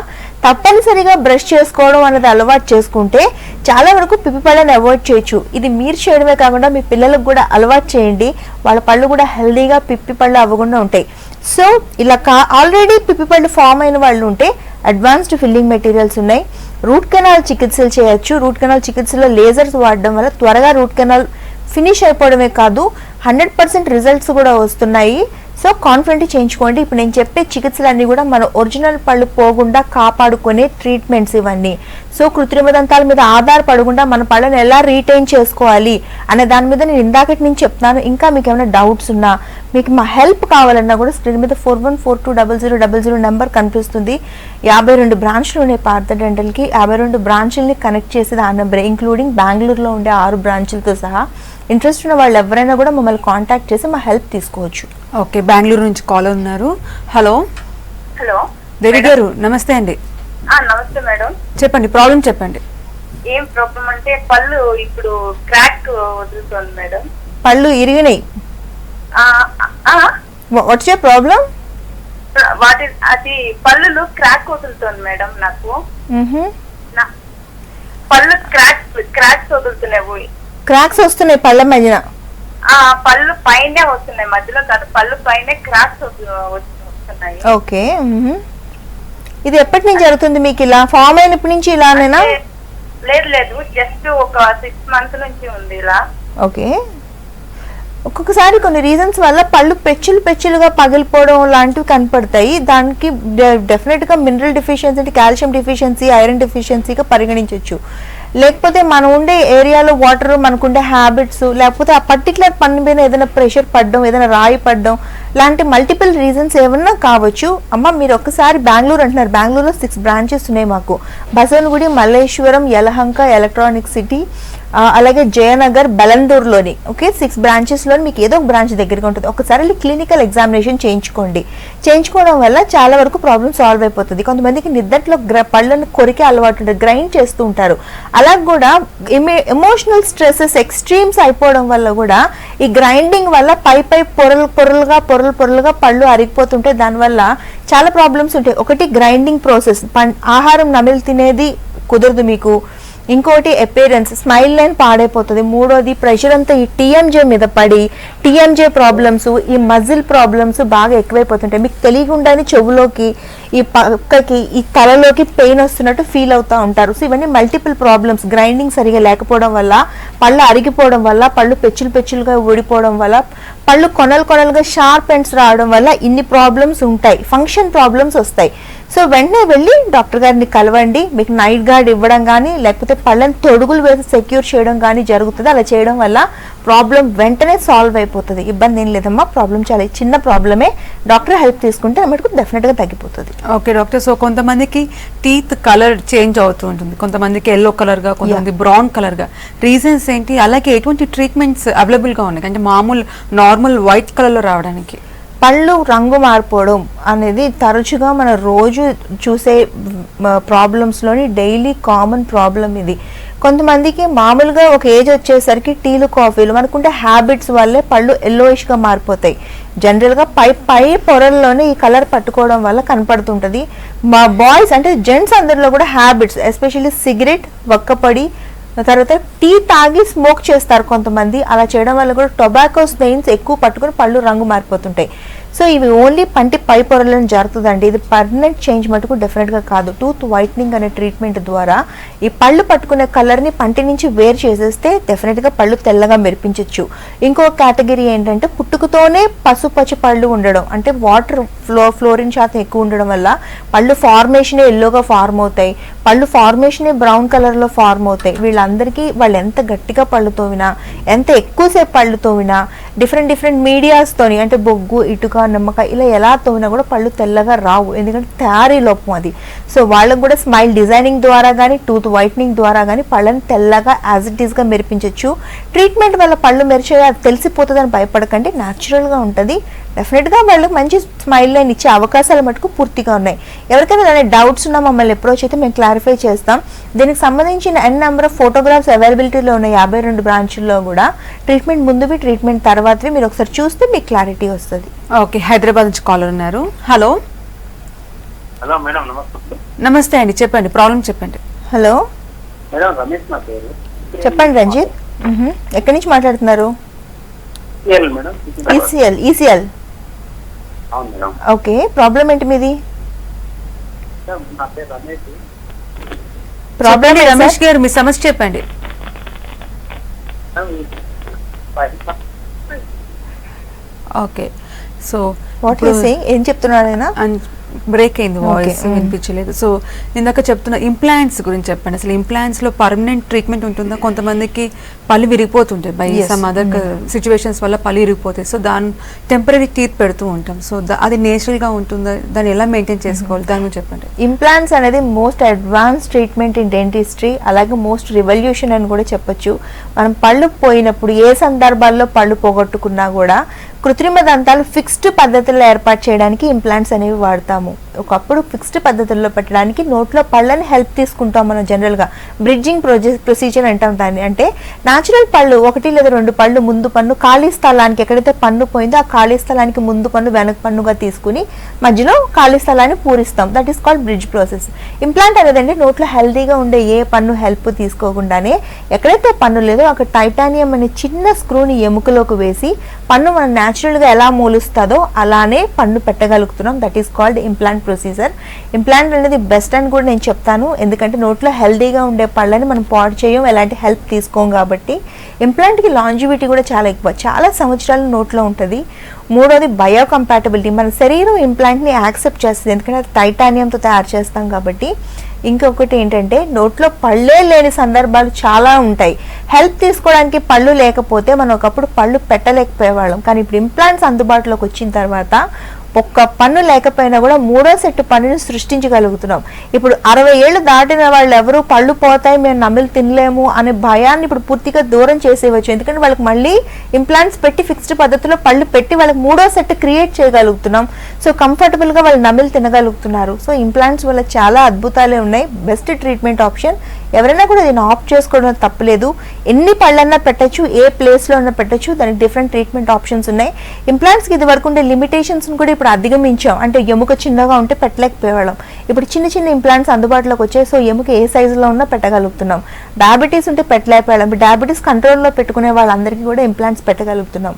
తప్పనిసరిగా బ్రష్ చేసుకోవడం అనేది అలవాటు చేసుకుంటే చాలా వరకు పిప్పి పళ్ళని అవాయిడ్ చేయొచ్చు. ఇది మీరు చేయడమే కాకుండా మీ పిల్లలకు కూడా అలవాటు చేయండి, వాళ్ళ పళ్ళు కూడా హెల్దీగా పిప్పి పళ్ళు అవ్వకుండా ఉంటాయి. సో ఇలా ఆల్రెడీ పిప్పి పళ్ళు ఫామ్ అయిన వాళ్ళు ఉంటే అడ్వాన్స్డ్ ఫిల్లింగ్ మెటీరియల్స్ ఉన్నాయి. రూట్ కెనాల్ చికిత్సలు చేయొచ్చు. రూట్ కెనాల్ చికిత్సలో లేజర్స్ వాడడం వల్ల త్వరగా రూట్ కెనాల్ ఫినిష్ అయిపోవడమే కాదు 100% రిజల్ట్స్ కూడా వస్తున్నాయి. సో కాన్ఫిడెంట్ చేయించుకోండి. ఇప్పుడు నేను చెప్పే చికిత్సలన్నీ కూడా మన ఒరిజినల్ పళ్ళు పోకుండా కాపాడుకునే ట్రీట్మెంట్స్ ఇవన్నీ. సో కృత్రిమ దంతాల మీద ఆధారపడకుండా మన పళ్ళని ఎలా రీటైన్ చేసుకోవాలి అనే దాని మీద నేను ఇందాకటి నుంచి చెప్తాను. ఇంకా మీకు ఏమైనా డౌట్స్ ఉన్నా, మీకు మా హెల్ప్ కావాలన్నా కూడా స్క్రీన్ మీద 41420000 నెంబర్ కనిపిస్తుంది. 52 బ్రాంచ్లు ఉన్నాయి పార్థ డెంటల్కి. 52 బ్రాంచ్లని కనెక్ట్ చేసేది ఆ నెంబర్, ఇంక్లూడింగ్ బెంగళూరులో ఉండే 6 బ్రాంచ్లతో సహా. ఇంట్రెస్ట్ ఉన్న వాళ్ళు ఎవరైనా కూడా మమ్మల్ని కాంటాక్ట్ చేసి మా హెల్ప్ తీసుకోవచ్చు. ఓకే, బెంగళూరు నుంచి కాల్ ఉన్నారు. హలో హలో దేవి గారు, నమస్తే అండి. నమస్తే మేడం. చెప్పండి, ప్రాబ్లం చెప్పండి. ఏం ప్రాబ్లం అంటే పళ్ళు ఇప్పుడు క్రాక్ వదులుతోంది మేడం. పళ్ళు ఇరిగినాయి. What's your problem? అది పళ్ళులు క్రాక్ వదులుతోంది మేడం. నాకు పళ్ళు క్రాక్స్ వదులుతున్నాయి. క్రాక్స్ వస్తున్నాయి పళ్ళ మధ్యన? పళ్ళు పైనే వస్తున్నాయి, మధ్యలో కాదు, పళ్ళు పైన క్రాక్స్ వస్తున్నాయి. ఓకే, ఇది ఎప్పటి నుంచి జరుగుతుంది మీకు? ఇలా ఫామ్ అయినప్పటి నుంచి ఇలానేనా? లేదు, జస్ట్ ఒక 6 months నుంచి ఉంది ఇలా. ఓకే, ఒక్కొక్కసారి కొన్ని రీజన్స్ వల్ల పళ్ళు పెచ్చులుగా పగిలిపోవడం లాంటివి కనపడతాయి. దానికి డెఫినెట్గా మినరల్ డెఫిషియన్సీ అంటే కాల్షియం డెఫిషియన్సీ, ఐరన్ డెఫిషియన్సీగా పరిగణించవచ్చు. లేకపోతే మనం ఉండే ఏరియాలో వాటర్, మనకుండే హ్యాబిట్స్, లేకపోతే ఆ పర్టికులర్ పన్ను మీద ఏదైనా ప్రెషర్ పడడం, ఏదైనా రాయి పడడం లాంటి మల్టిపుల్ రీజన్స్ ఏమన్నా కావచ్చు. అమ్మ మీరు ఒక్కసారి బెంగళూరు అంటున్నారు, బెంగళూరులో 6 బ్రాంచెస్ ఉన్నాయి మాకు. బసవనగుడి, మల్లేశ్వరం, యలహంక, ఎలక్ట్రానిక్ సిటీ, అలాగే జయనగర్, బెలందూరులోని. ఓకే, 6 బ్రాంచెస్లో మీకు ఏదో ఒక బ్రాంచ్ దగ్గరగా ఉంటుంది. ఒకసారి వెళ్ళి క్లినికల్ ఎగ్జామినేషన్ చేయించుకోండి. చేయించుకోవడం వల్ల చాలా వరకు ప్రాబ్లమ్ సాల్వ్ అయిపోతుంది. కొంతమందికి నిద్దట్లో పళ్ళను కొరికే అలవాటు ఉంటుంది, గ్రైండ్ చేస్తూ ఉంటారు. అలా కూడా ఎమోషనల్ స్ట్రెసెస్ ఎక్స్ట్రీమ్స్ అయిపోవడం వల్ల కూడా ఈ గ్రైండింగ్ వల్ల పై పొరలుగా పళ్ళు అరిగిపోతుంటే దానివల్ల చాలా ప్రాబ్లమ్స్ ఉంటాయి. ఒకటి గ్రైండింగ్ ప్రాసెస్, ఆహారం నమిలి తినేది కుదరదు మీకు. ఇంకోటి అపీరెన్స్, స్మైల్ లైన్ పాడైపోతుంది. మూడోది ప్రెషర్ అంతా ఈ టీఎంజే మీద పడి టీఎంజే ప్రాబ్లమ్స్, ఈ మజిల్ ప్రాబ్లమ్స్ బాగా ఎక్కువైపోతుంటాయి. మీకు తెలియకుండానే చెవులోకి, ఈ పక్కకి, ఈ తలలోకి పెయిన్ వస్తున్నట్టు ఫీల్ అవుతూ ఉంటారు. సో ఇవన్నీ మల్టిపుల్ ప్రాబ్లమ్స్. గ్రైండింగ్ సరిగా లేకపోవడం వల్ల, పళ్ళు అరిగిపోవడం వల్ల, పళ్ళు పెచ్చులుగా ఊడిపోవడం వల్ల, పళ్ళు కొనలుగా షార్ప్ ఎండ్స్ రావడం వల్ల ఇన్ని ప్రాబ్లమ్స్ ఉంటాయి. ఫంక్షన్ ప్రాబ్లమ్స్ వస్తాయి. సో వెంటనే వెళ్ళి డాక్టర్ గారిని కలవండి. మీకు నైట్ గార్డ్ ఇవ్వడం కానీ, లేకపోతే పళ్ళని తొడుగులు వేసి సెక్యూర్ చేయడం కానీ జరుగుతుంది. అలా చేయడం వల్ల ప్రాబ్లం వెంటనే సాల్వ్ అయిపోతుంది. ఇబ్బంది ఏం లేదమ్మా, ప్రాబ్లం చాలా చిన్న ప్రాబ్లమే. డాక్టర్ హెల్ప్ తీసుకుంటే మటుకు డెఫినెట్గా తగ్గిపోతుంది. ఓకే డాక్టర్, సో కొంతమందికి టీత్ కలర్ చేంజ్ అవుతూ ఉంటుంది, కొంతమందికి ఎల్లో కలర్గా, కొంతమంది బ్రౌన్ కలర్గా. రీజన్స్ ఏంటి? అలాగే ఎటువంటి ట్రీట్మెంట్స్ అవైలబుల్గా ఉన్నాయి అంటే మామూలు నార్మల్ వైట్ కలర్లో రావడానికి? పళ్ళు రంగు మారిపోవడం అనేది తరచుగా మన రోజు చూసే ప్రాబ్లమ్స్లోని డైలీ కామన్ ప్రాబ్లం ఇది. కొంతమందికి మామూలుగా ఒక ఏజ్ వచ్చేసరికి టీలు, కాఫీలు మనకుంటే హ్యాబిట్స్ వల్లే పళ్ళు ఎల్లోయిష్గా మారిపోతాయి. జనరల్గా పై పొరల్లోనే ఈ కలర్ పట్టుకోవడం వల్ల కనపడుతుంటుంది. మా బాయ్స్ అంటే జెంట్స్ అందరిలో కూడా హ్యాబిట్స్, ఎస్పెషల్లీ సిగరెట్, వక్కపడి, తర్వాత టీ తాగి స్మోక్ చేస్తారు కొంతమంది. అలా చేయడం వల్ల కూడా టొబాకో స్టెయిన్స్ ఎక్కువ పట్టుకుని పళ్ళు రంగు మారిపోతుంటాయి. సో ఇవి ఓన్లీ పంటి పై పొరలను జరుగుతుందండి. ఇది పర్మనెంట్ చేంజ్ మటుకు డెఫినెట్గా కాదు. టూత్ వైట్నింగ్ అనే ట్రీట్మెంట్ ద్వారా ఈ పళ్ళు పట్టుకునే కలర్ని పంటి నుంచి వేరు చేసేస్తే డెఫినెట్గా పళ్ళు తెల్లగా మెరిపించవచ్చు. ఇంకో కేటగిరీ ఏంటంటే పుట్టుకతోనే పసుపచ్చి పళ్ళు ఉండడం, అంటే వాటర్ ఫ్లోరిన్ శాతం ఎక్కువ ఉండడం వల్ల పళ్ళు ఫార్మేషనే ఎల్లోగా ఫార్మ్ అవుతాయి, పళ్ళు ఫార్మేషనే బ్రౌన్ కలర్లో ఫార్మ్ అవుతాయి. వీళ్ళందరికీ వాళ్ళు ఎంత గట్టిగా పళ్ళు తోవినా, ఎంత ఎక్కువసేపు పళ్ళు తోవినా, డిఫరెంట్ మీడియాస్తోని అంటే బొగ్గు, ఇటుక, నిమ్మకాయ ఇలా ఎలా తోవినా కూడా పళ్ళు తెల్లగా రావు. ఎందుకంటే తయారీ లోపం అది. సో వాళ్ళకు కూడా స్మైల్ డిజైనింగ్ ద్వారా కానీ, టూత్ వైట్నింగ్ ద్వారా కానీ పళ్ళని తెల్లగా యాజ్ ఇట్ ఈస్గా మెరిపించవచ్చు. ట్రీట్మెంట్ వల్ల పళ్ళు మెరిచే అది తెలిసిపోతుందని భయపడకండి, న్యాచురల్గా ఉంటుంది. డెఫినెట్గా వాళ్ళకి మంచి స్మైల్ లైన్ ఇచ్చే అవకాశాలు మటుకు పూర్తిగా ఉన్నాయి. ఎవరికైనా దాని డౌట్స్ ఉన్నా మమ్మల్ని అప్రోచ్ అయితే మేము క్లారిఫై చేస్తాం. దీనికి సంబంధించిన నెంబర్ ఆఫ్ ఫోటోగ్రాఫ్స్ అవైలబిలిటీలో ఉన్న 52 బ్రాంచుల్లో కూడా ట్రీట్మెంట్ ముందువి, ట్రీట్మెంట్ తర్వాతవి మీరు ఒకసారి చూస్తే మీకు క్లారిటీ వస్తుంది. ఓకే, హైదరాబాద్ నుంచి కాలర్ ఉన్నారు. హలో హలో మేడం, నమస్తే. నమస్తే అండి, చెప్పండి ప్రాబ్లం చెప్పండి. హలో మేడం, రమేష్ నా పేరు. చెప్పండి రంజిత్. ఎక్కడి నుంచి మాట్లాడుతున్నారు? Madam, ECL. అవును మేడం. ఓకే, ప్రాబ్లం ఏంటి మీది? నా పేరు రమేష్. చెప్పండి రమేష్ గారు, మీ సమస్య చెప్పండి. Okay, so what you saying, ఏం చెప్తున్నాడు ఆయన? బ్రేక్ అయింది, వాయిస్ వినిపించలేదు. సో ఇందాక చెప్తున్న ఇంప్లాంట్స్ గురించి చెప్పండి. అసలు ఇంప్లాంట్స్ లో పర్మనెంట్ ట్రీట్మెంట్ ఉంటుందా? కొంతమందికి పళ్ళు విరిగిపోతుంటాయి బై సమ్ అదర్ సిచ్యువేషన్స్ వల్ల పళ్ళు విరిగిపోతాయి. సో దాని టెంపరీ టీత్ పెడుతూ ఉంటాం. సో అది నేచురల్ గా ఉంటుందా? దాన్ని ఎలా మెయింటైన్ చేసుకోవాలి దాని గురించి చెప్పండి. ఇంప్లాంట్స్ అనేది most advance treatment in dentistry, అలాగే మోస్ట్ రివల్యూషన్ అని కూడా చెప్పొచ్చు. మనం పళ్ళు పోయినప్పుడు ఏ సందర్భాల్లో పళ్ళు పోగొట్టుకున్నా కూడా కృత్రిమ దంతాలు ఫిక్స్డ్ పద్ధతుల్లో ఏర్పాటు చేయడానికి ఇంప్లాంట్స్ అనేవి వాడతాము. ఒకప్పుడు ఫిక్స్డ్ పద్ధతుల్లో పెట్టడానికి నోట్లో పళ్ళని హెల్ప్ తీసుకుంటాం మనం జనరల్గా. బ్రిడ్జింగ్ ప్రొసీజర్ అంటాం దాన్ని. అంటే న్యాచురల్ పళ్ళు 1 లేదా 2 పళ్ళు ముందు పన్ను ఖాళీ స్థలానికి, ఎక్కడైతే పన్ను పోయిందో ఆ ఖాళీ స్థలానికి ముందు పన్ను వెనక పన్నుగా తీసుకుని మధ్యలో ఖాళీ స్థలాన్ని పూరిస్తాం. That is called bridge process. Implant అనేది నోట్లో హెల్తీగా ఉండే ఏ పన్ను హెల్ప్ తీసుకోకుండానే ఎక్కడైతే పన్ను లేదో అక్కడ టైటానియం అనే చిన్న స్క్రూని ఎముకలోకి వేసి పన్ను మనం న్యాచురల్గా ఎలా మూలుస్తుందో అలానే పన్ను పెట్టగలుగుతున్నాం. That is called implant procedure. Implant అనేది బెస్ట్ అని కూడా నేను చెప్తాను, ఎందుకంటే నోట్లో హెల్తీగా ఉండే పళ్ళని మనం పాడు చేయం, ఎలాంటి హెల్ప్ తీసుకోం కాబట్టి. ఇంప్లాంట్కి లాంజివిటీ కూడా చాలా ఎక్కువ, చాలా సంవత్సరాలు నోట్లో ఉంటుంది. మూడోది బయోకంపాటబిలిటీ, మన శరీరం ఇంప్లాంట్ని యాక్సెప్ట్ చేస్తుంది, ఎందుకంటే అది టైటానియంతో తయారు చేస్తాం కాబట్టి. ఇంకొకటి ఏంటంటే నోట్లో పళ్ళే లేని సందర్భాలు చాలా ఉంటాయి. హెల్ప్ తీసుకోవడానికి పళ్ళు లేకపోతే మనం ఒకప్పుడు పళ్ళు పెట్టలేకపోయేవాళ్ళం, కానీ ఇప్పుడు ఇంప్లాంట్స్ అందుబాటులోకి వచ్చిన తర్వాత ఒక్క పన్ను లేకపోయినా కూడా మూడో సెట్ పన్నుని సృష్టించగలుగుతున్నాం. ఇప్పుడు 60 ఏళ్ళు దాటిన వాళ్ళు ఎవరు పళ్ళు పోతాయి మేము నమిలి తినలేము అనే భయాన్ని ఇప్పుడు పూర్తిగా దూరం చేసేవచ్చు, ఎందుకంటే వాళ్ళకి మళ్ళీ ఇంప్లాంట్స్ పెట్టి ఫిక్స్డ్ పద్ధతిలో పళ్ళు పెట్టి వాళ్ళకి మూడో సెట్ క్రియేట్ చేయగలుగుతున్నాం. సో కంఫర్టబుల్గా వాళ్ళు నమిలి తినగలుగుతున్నారు. సో ఇంప్లాంట్స్ వల్ల చాలా అద్భుతాలే ఉన్నాయి. Best treatment option. ఎవరైనా కూడా దీన్ని ఆప్ట్ చేసుకోవడం తప్పలేదు. ఎన్ని పళ్ళన్నా పెట్టచ్చు, ఏ ప్లేస్లో అన్నా పెట్టచ్చు, దానికి డిఫరెంట్ ట్రీట్మెంట్ ఆప్షన్స్ ఉన్నాయి. ఇంప్లాంట్స్కి ఇది వరకు ఉండే లిమిటేషన్స్ని కూడా ఇప్పుడు అధిగమించాం. అంటే ఎముక చిన్నగా ఉంటే పెట్టలేకపోయేవాళ్ళం, ఇప్పుడు చిన్న చిన్న ఇంప్లాంట్స్ అందుబాటులోకి వచ్చాయి. సో ఎముక ఏ సైజులో ఉన్నా పెట్టగలుగుతున్నాం. డయాబెటీస్ ఉంటే పెట్టలేకపోయాం, డయాబెటీస్ కంట్రోల్లో పెట్టుకునే వాళ్ళందరికీ కూడా ఇంప్లాంట్స్ పెట్టగలుగుతున్నాం.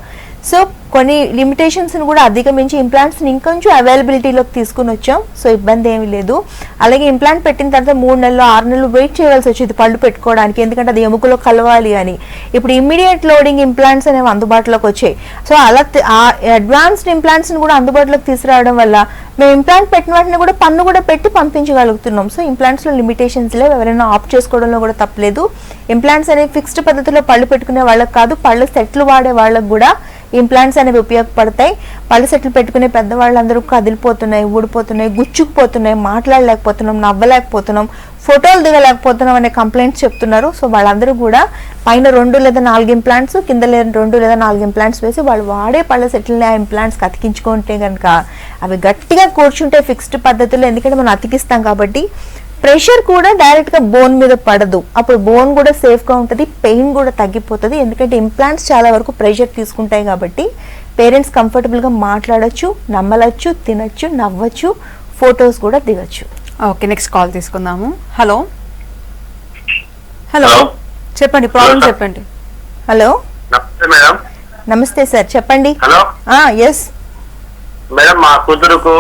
సో కొన్ని లిమిటేషన్స్ని కూడా అధిగమించి ఇంప్లాంట్స్ని ఇంకొంచెం అవైలబిలిటీలోకి తీసుకుని వచ్చాం. సో ఇబ్బంది ఏమీ లేదు. అలాగే ఇంప్లాంట్ పెట్టిన తర్వాత 3 నెలలు 6 నెలలు వెయిట్ చేయవలసి వచ్చేది పళ్ళు పెట్టుకోవడానికి, ఎందుకంటే అది ఎముకలో కలవాలి అని. ఇప్పుడు ఇమ్మీడియట్ లోడింగ్ ఇంప్లాంట్స్ అనేవి అందుబాటులోకి వచ్చాయి. సో అలా ఆ అడ్వాన్స్డ్ ఇంప్లాంట్స్ని కూడా అందుబాటులోకి తీసుకురావడం వల్ల మేము ఇంప్లాంట్ పెట్టిన వాటిని కూడా పన్ను కూడా పెట్టి పంపించగలుగుతున్నాం. సో ఇంప్లాంట్స్లో లిమిటేషన్స్ లేవు, ఎవరైనా ఆప్ట్ చేసుకోవడంలో కూడా తప్పలేదు. ఇంప్లాంట్స్ అనేవి ఫిక్స్డ్ పద్ధతిలో పళ్ళు పెట్టుకునే వాళ్ళకి కాదు, పళ్ళు సెట్లు వాడే వాళ్ళకి కూడా ఇంప్లాంట్స్ అనేవి ఉపయోగపడతాయి. పళ్ళు సెట్లు పెట్టుకునే పెద్దవాళ్ళందరూ కదిలిపోతున్నాయి, ఊడిపోతున్నాయి, గుచ్చుకుపోతున్నాయి, మాట్లాడలేకపోతున్నాం, నవ్వలేకపోతున్నాం, ఫోటోలు దిగలేకపోతున్నాం అనే కంప్లైంట్స్ చెప్తున్నారు. సో వాళ్ళందరూ కూడా పైన 2 లేదా 4 ఇంప్లాంట్స్, కింద 2 లేదా 4 ఇంప్లాంట్స్ వేసి వాళ్ళు వాడే పళ్ళ సెట్లని ఆ ఇంప్లాంట్స్కి అతికించుకుంటే కనుక అవి గట్టిగా కూర్చుంటే ఫిక్స్డ్ పద్ధతిలో, ఎందుకంటే మనం అతికిస్తాం కాబట్టి ప్రెషర్ కూడా డైరెక్ట్గా బోన్ మీద పడదు. అప్పుడు బోన్ కూడా సేఫ్గా ఉంటుంది, పెయిన్ కూడా తగ్గిపోతుంది. ఎందుకంటే ఇంప్లాంట్స్ చాలా వరకు ప్రెషర్ తీసుకుంటాయి కాబట్టి పేరెంట్స్ కంఫర్టబుల్గా మాట్లాడచ్చు, నమ్మలచ్చు, తినచ్చు, నవ్వచ్చు, ఫొటోస్ కూడా దిగచ్చు. ఓకే, నెక్స్ట్ కాల్ తీసుకుందాము. హలో హలో చెప్పండి, ప్రాబ్లం చెప్పండి. హలో నమస్తే మేడం. నమస్తే సార్, చెప్పండి. హలో ఎస్ మేడం, మా కూతురుకు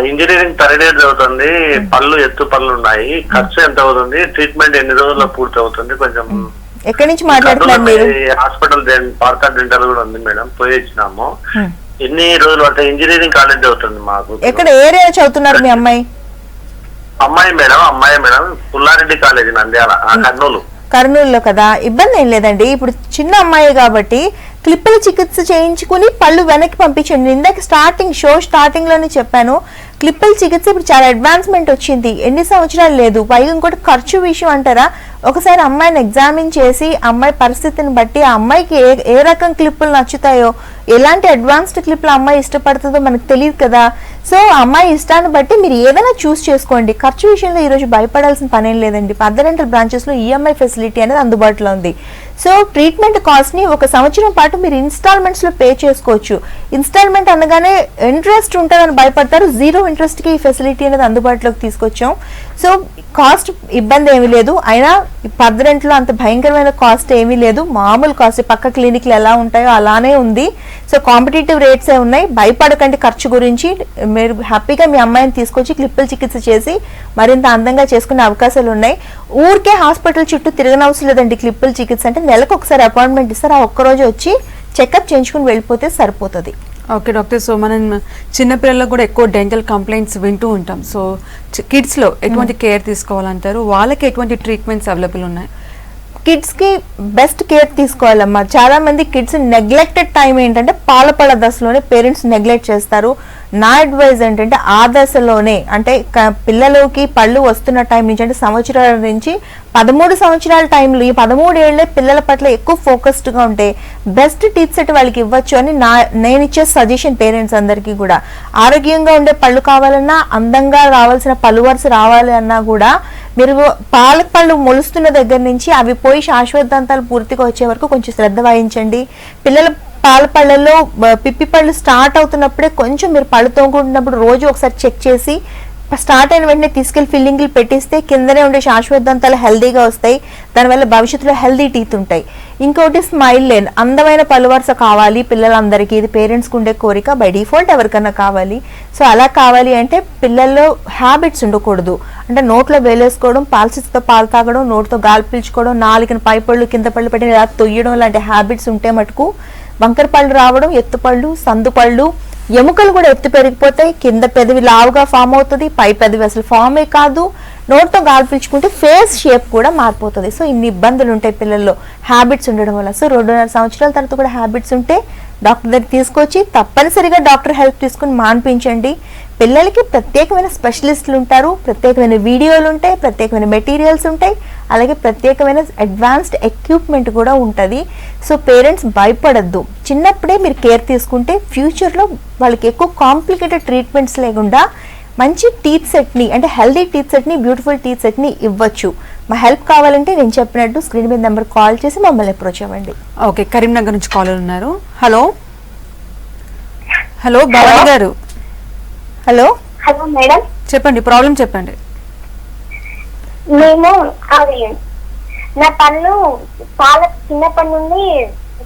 ఇంజనీరింగ్ 3rd year చదువుతుంది. పళ్ళు ఎత్తు పళ్ళు ఉన్నాయి. ఖర్చు ఎంత అవుతుంది? ట్రీట్మెంట్ ఎన్ని రోజుల్లో పూర్తి అవుతుంది? కొంచెం ఎక్కడి నుంచి మాట్లాడుతున్నారు మీరు? హాస్పిటల్ పార్కా డెంటల్ కూడా ఉంది మేడం, పోయి వచ్చినాము. ఎన్ని రోజులు అంటే ఇంజనీరింగ్ కాలేజ్ అవుతుంది మాకు. ఎక్కడ ఏరియా చదువుతున్నారు మీ అమ్మాయి? అమ్మాయి మేడం పుల్లారెడ్డి కాలేజ్ నంద్యాల, కర్నూలులో కదా. ఇబ్బంది ఏం లేదండి. ఇప్పుడు చిన్న అమ్మాయి కాబట్టి క్లిప్పుల చికిత్స చేయించుకుని పళ్ళు వెనక్కి పంపించండి. ఇందాక స్టార్టింగ్ లోనే చెప్పాను, క్లిప్పుల చికిత్స ఇప్పుడు చాలా అడ్వాన్స్మెంట్ వచ్చింది, ఎన్ని సంవత్సరాలు లేదు. పైగా ఇంకోటి ఖర్చు విషయం అంటారా, ఒకసారి అమ్మాయిని ఎగ్జామిన్ చేసి అమ్మాయి పరిస్థితిని బట్టి ఆ అమ్మాయికి ఏ రకం క్లిప్పులు నచ్చుతాయో, ఎలాంటి అడ్వాన్స్డ్ క్లిప్లు అమ్మాయి ఇష్టపడుతుందో మనకు తెలియదు కదా. సో అమ్మాయి ఇష్టాన్ని బట్టి మీరు ఏదైనా చూస్ చేసుకోండి. ఖర్చు విషయంలో ఈరోజు భయపడాల్సిన పనేం లేదండి. పర్దర్ డెంటల్ బ్రాంచెస్లో ఈఎంఐ ఫెసిలిటీ అనేది అందుబాటులో ఉంది. సో ట్రీట్మెంట్ కాస్ట్ని 1 సంవత్సరం పాటు మీరు ఇన్స్టాల్మెంట్స్లో పే చేసుకోవచ్చు. ఇన్స్టాల్మెంట్ అనగానే ఇంట్రెస్ట్ ఉంటుందని భయపడతారు, 0 ఇంట్రెస్ట్కి ఈ ఫెసిలిటీ అనేది అందుబాటులోకి తీసుకొచ్చాం. సో కాస్ట్ ఇబ్బంది ఏమీ లేదు. అయినా పర్దర్ డెంటల్లో అంత భయంకరమైన కాస్ట్ ఏమీ లేదు, మామూలు కాస్ట్ పక్క క్లినిక్లు ఎలా ఉంటాయో అలానే ఉంది. సో కాంపిటేటివ్ రేట్సే ఉన్నాయి. భయపడకండి ఖర్చు గురించి. మీరు హ్యాపీగా మీ అమ్మాయిని తీసుకొచ్చి క్లిప్పుల చికిత్స చేసి మరింత అందంగా చేసుకునే అవకాశాలు ఉన్నాయి. ఊరికే హాస్పిటల్ చుట్టూ తిరగనవసరం లేదండి. క్లిప్పుల చికిత్స అంటే నెలకు ఒకసారి అపాయింట్మెంట్ ఇస్తారు, ఆ ఒక్కరోజు వచ్చి చెకప్ చేయించుకుని వెళ్ళిపోతే సరిపోతుంది. ఓకే డాక్టర్, సో మనం చిన్నపిల్లలకు కూడా ఎక్కువ డెంటల్ కంప్లైంట్స్ వింటూ ఉంటాం. సో కిడ్స్లో ఎటువంటి కేర్ తీసుకోవాలంటారు? వాళ్ళకి ఎటువంటి ట్రీట్మెంట్స్ అవైలబుల్ ఉన్నాయి? కిడ్స్కి బెస్ట్ కేర్ తీసుకోవాలమ్మా. చాలా మంది కిడ్స్ నెగ్లెక్టెడ్ టైం ఏంటంటే పాలపళ్ళ దశలోనే పేరెంట్స్ నెగ్లెక్ట్ చేస్తారు. నా అడ్వైజ్ ఏంటంటే ఆ దశలోనే, అంటే పిల్లలకి పళ్ళు వస్తున్న టైం నుంచి, అంటే సంవత్సరాల నుంచి 13 సంవత్సరాల టైంలో ఈ 13 ఏళ్లే పిల్లల పట్ల ఎక్కువ ఫోకస్డ్గా ఉంటే బెస్ట్ టిప్స్ సెట్ వాళ్ళకి ఇవ్వచ్చు అని నేను ఇచ్చే సజెషన్ పేరెంట్స్ అందరికీ కూడా. ఆరోగ్యంగా ఉండే పళ్ళు కావాలన్నా, అందంగా రావాల్సిన పళ్ళు వరుస రావాలి అన్నా కూడా మీరు పళ్ళు మొలుస్తున్న దగ్గర నుంచి అవి పోయి శాశ్వత దంతాలు పూర్తిగా వచ్చే వరకు కొంచెం శ్రద్ధ వహించండి. పిల్లల పళ్ళల్లో పిప్పి పళ్ళు స్టార్ట్ అవుతున్నప్పుడే కొంచెం మీరు పళ్ళు తోముకుంటున్నప్పుడు రోజు ఒకసారి చెక్ చేసి స్టార్ట్ అయిన వెంటనే తీసుకెళ్లి ఫిల్లింగ్లు పెట్టిస్తే కిందనే ఉండే శాశ్వత దంతాలు హెల్దీగా వస్తాయి. దానివల్ల భవిష్యత్తులో హెల్దీ టీత్ ఉంటాయి. ఇంకోటి స్మైల్ లేన్, అందమైన పళ్ళు వరుస కావాలి పిల్లలందరికీ. ఇది పేరెంట్స్కి ఉండే కోరిక, బై డిఫాల్ట్ ఎవరికన్నా కావాలి. సో అలా కావాలి అంటే పిల్లల్లో హ్యాబిట్స్ ఉండకూడదు. అంటే నోట్లో వేలేసుకోవడం, పాలసితో పాలు తాగడం, నోటితో గాలి పీల్చుకోవడం, నాలుగున పై పళ్ళు కింద పళ్ళు పెట్టి ఇలా తొయ్యడం లాంటి హ్యాబిట్స్ ఉంటే మటుకు వంకర పళ్ళు రావడం, ఎత్తుపళ్ళు, సందుపళ్ళు, ఎముకలు కూడా ఎత్తు పెరిగిపోతాయి, కింద పెదవి లావుగా ఫామ్ అవుతుంది, పై పెదవి అసలు ఫామే కాదు, నోట్తో గాలి పీల్చుకుంటే ఫేస్ షేప్ కూడా మారిపోతుంది. సో ఇన్ని ఇబ్బందులు ఉంటాయి పిల్లల్లో హ్యాబిట్స్ ఉండడం వల్ల. సో 2.5 సంవత్సరాల తర్వాత కూడా హ్యాబిట్స్ ఉంటే డాక్టర్ దగ్గర తీసుకొచ్చి తప్పనిసరిగా డాక్టర్ హెల్ప్ తీసుకుని మాన్పించండి. పిల్లలకి ప్రత్యేకమైన స్పెషలిస్టులు ఉంటారు, ప్రత్యేకమైన వీడియోలు ఉంటాయి, ప్రత్యేకమైన మెటీరియల్స్ ఉంటాయి, అలాగే ప్రత్యేకమైన అడ్వాన్స్డ్ ఎక్విప్మెంట్ కూడా ఉంటుంది. సో పేరెంట్స్ భయపడద్దు, చిన్నప్పుడే మీరు కేర్ తీసుకుంటే ఫ్యూచర్లో వాళ్ళకి ఎక్కువ కాంప్లికేటెడ్ ట్రీట్మెంట్స్ లేకుండా మంచి టీత్ సెట్ని, అంటే హెల్దీ టీత్ సెట్ని, బ్యూటిఫుల్ టీత్ సెట్ని ఇవ్వచ్చు. మా హెల్ప్ కావాలంటే నేను చెప్పినట్టు స్క్రీన్ మీద నెంబర్ కాల్ చేసి మమ్మల్ని అప్రోచ్ అవ్వండి. ఓకే, కరీంనగర్ నుంచి కాలర్ ఉన్నారు. హలో హలో భవాని గారు. హలో హలో మేడం, చెప్పండి, ప్రాబ్లం చెప్పండి. మేము అది నా పళ్ళు చాలా చిన్నప్పటి నుండి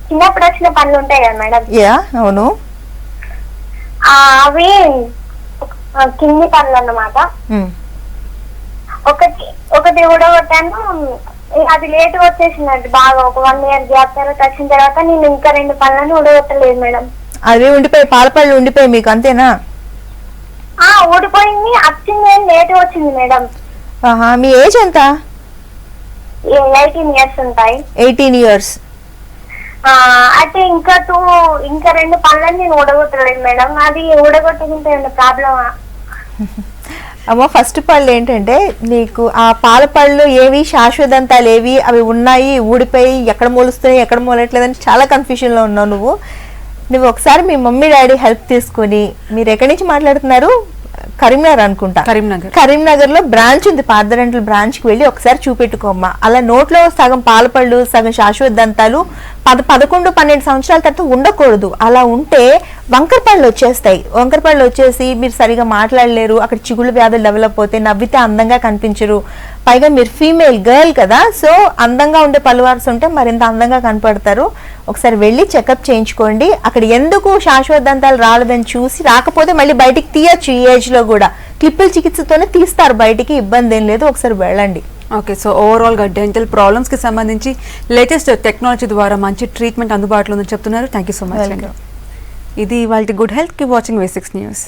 చిన్నప్పుడు వచ్చిన పళ్ళు ఉంటాయి కదా మేడం, యా అవును. అవి కింది పళ్ళు అన్నమాట. ఒకటి ఊడగొట్టాను, అది లేట్ వచ్చేసిందండి బాగా. ఒక 1 year గ్యాప్ తర్వాత వచ్చిన తర్వాత నేను ఇంకా 2 పళ్ళని ఊడగొట్టలేదు మేడం. అవి ఉండిపోయి పాలపళ్ళు ఉండిపోయి మీకు అంతేనా? ఊడిపోయింది, వచ్చింది ఏం లేట్ వచ్చింది మేడం. మీ ఏజ్ ఎంత? 18 years ఉంటాయి. 18 years. అయితే ఇంకా 2 పళ్ళని నేను ఊడగొట్టలేదు మేడం. అది ఊడగొట్టుకుంటే ఏమైనా ప్రాబ్లమా? అమ్మ ఫస్ట్ పళ్ళు ఏంటంటే నీకు ఆ పాల పళ్ళు ఏవి శాశ్వతంతాలు ఏవి అవి ఉన్నాయి, ఊడిపోయి ఎక్కడ మూలుస్తున్నాయి ఎక్కడ మూలట్లేదని చాలా కన్ఫ్యూజన్లో ఉన్నావు నువ్వు ఒకసారి మీ మమ్మీ డాడీ హెల్ప్ తీసుకుని, మీరు ఎక్కడి నుంచి మాట్లాడుతున్నారు? కరీంనగర్ అనుకుంటా. కరీంనగర్ లో బ్రాంచ్ ఉంది, పార్థడెంటల్ బ్రాంచ్ కి వెళ్ళి ఒకసారి చూపెట్టుకోమ్మా. అలా నోట్లో సగం పాలపళ్ళు సగం శాశ్వత దంతాలు 11-12 సంవత్సరాల తర్వాత ఉండకూడదు. అలా ఉంటే వంకర పళ్ళు వచ్చేస్తాయి. వంకర పళ్ళు వచ్చేసి మీరు సరిగా మాట్లాడలేరు, అక్కడ చిగుళ్ళు వ్యాధులు డెవలప్ అవుతాయి, నవ్వితే అందంగా కనిపించరు. పైగా మీరు ఫీమేల్ గర్ల్ కదా, సో అందంగా ఉండే పలువార్స్ ఉంటే మరింత అందంగా కనపడతారు. ఒకసారి వెళ్ళి చెకప్ చేయించుకోండి. అక్కడ ఎందుకు శాశ్వత దంతాలు రాలేదని చూసి, రాకపోతే మళ్ళీ బయటికి తీయచ్చు. ఈ ఏజ్ లో కూడా క్లిప్పుల చికిత్సతోనే తీస్తారు బయటికి, ఇబ్బంది ఏం లేదు. ఒకసారి వెళ్ళండి. ఓకే, సో ఓవరాల్గా డెంటల్ ప్రాబ్లమ్స్కి సంబంధించి లేటెస్ట్ టెక్నాలజీ ద్వారా మంచి ట్రీట్మెంట్ అందుబాటులో ఉందని చెప్తున్నారు. Thank you so much. ఇది వాళ్ళ గుడ్ హెల్త్ కి వాచింగ్ V6 న్యూస్.